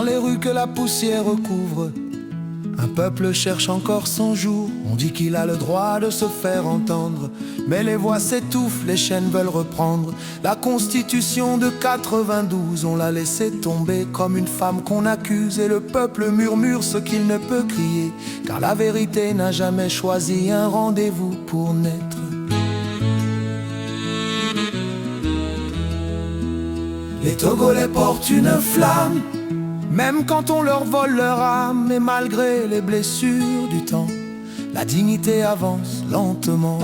les rues que la poussière recouvre. Un peuple cherche encore son jour. On dit qu'il a le droit de se faire entendre, mais les voix s'étouffent, les chaînes veulent reprendre. La constitution de 92, on l'a laissé tomber comme une femme qu'on accuse. Et le peuple murmure ce qu'il ne peut crier, car la vérité n'a jamais choisi un rendez-vous pour naître. Les Togolais portent une flamme, même quand on leur vole leur âme. Et malgré les blessures du temps, la dignité avance lentement.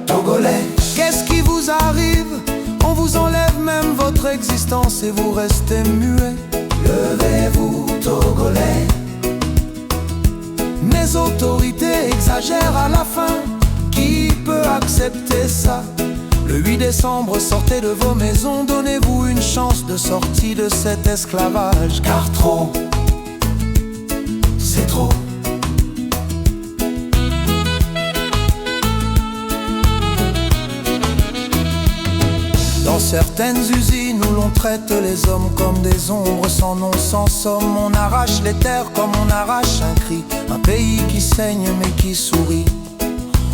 Togolais, qu'est-ce qui vous arrive? On vous enlève même votre existence et vous restez muets. Levez-vous, Togolais. Les autorités exagèrent à la fin. Qui peut accepter ça? Le 8 décembre, sortez de vos maisons, donnez-vous une chance de sortie de cet esclavage. Car trop, c'est trop. Dans certaines usines où l'on traite les hommes comme des ombres sans nom, sans somme, on arrache les terres comme on arrache un cri. Un pays qui saigne mais qui sourit.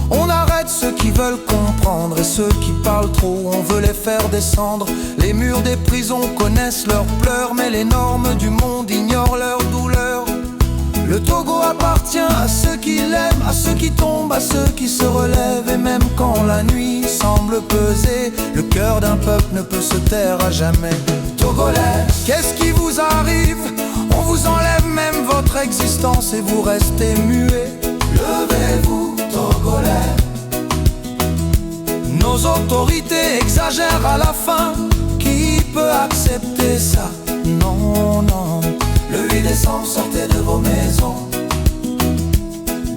On arrête ceux qui veulent comprendre et ceux qui parlent trop, on veut les faire descendre. Les murs des prisons connaissent leurs pleurs, mais les normes du monde ignorent leurs douleurs. Le Togo appartient à ceux qui l'aiment, à ceux qui tombent, à ceux qui se relèvent. Et même quand la nuit semble peser, le cœur d'un peuple ne peut se taire à jamais. Togolais, qu'est-ce qui vous arrive? On vous enlève même votre existence et vous restez muets. Levez-vous, Togolais. Nos autorités exagèrent à la fin. Qui peut accepter ça? Non, non. Le 8 décembre, sortez de vos maisons.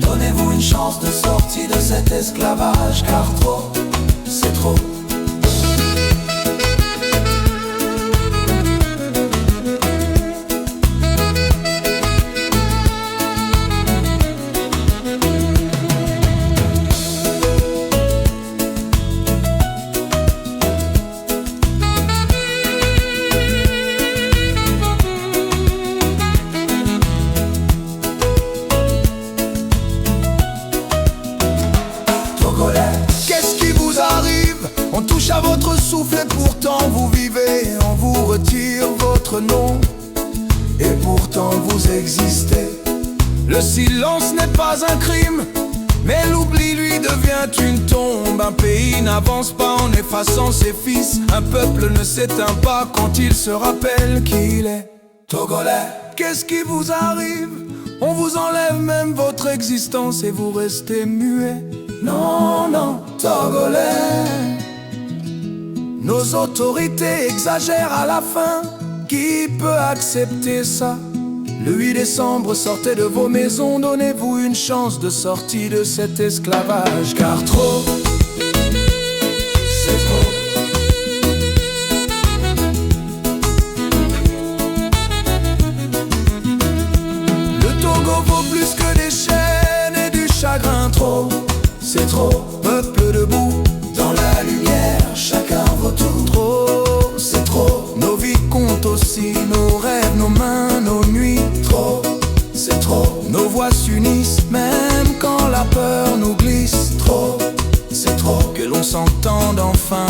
Donnez-vous une chance de sortie de cet esclavage. Car trop, c'est trop. Qu'est-ce qui vous arrive? On touche à votre souffle et pourtant vous vivez. On vous retire votre nom et pourtant vous existez. Le silence n'est pas un crime, mais l'oubli lui devient une tombe. Un pays n'avance pas en effaçant ses fils. Un peuple ne s'éteint pas quand il se rappelle qu'il est Togolais. Qu'est-ce qui vous arrive? On vous enlève même votre existence et vous restez muets. Non, non, Togolais. Nos autorités exagèrent à la fin. Qui peut accepter ça? Le 8 décembre, sortez de vos maisons, donnez-vous une chance de sortie de cet esclavage. Car trop, c'est trop. Le Togo vaut plus que des chaînes et du chagrin. Trop, c'est trop. Peuple debout, dans la lumière, chacun vaut tout. Trop, c'est trop. Nos vies comptent aussi, nos rêves, nos mains, nos nuits. Trop, c'est trop. Nos voix s'unissent, même quand la peur nous glisse. Trop, c'est trop. Que l'on s'entende enfin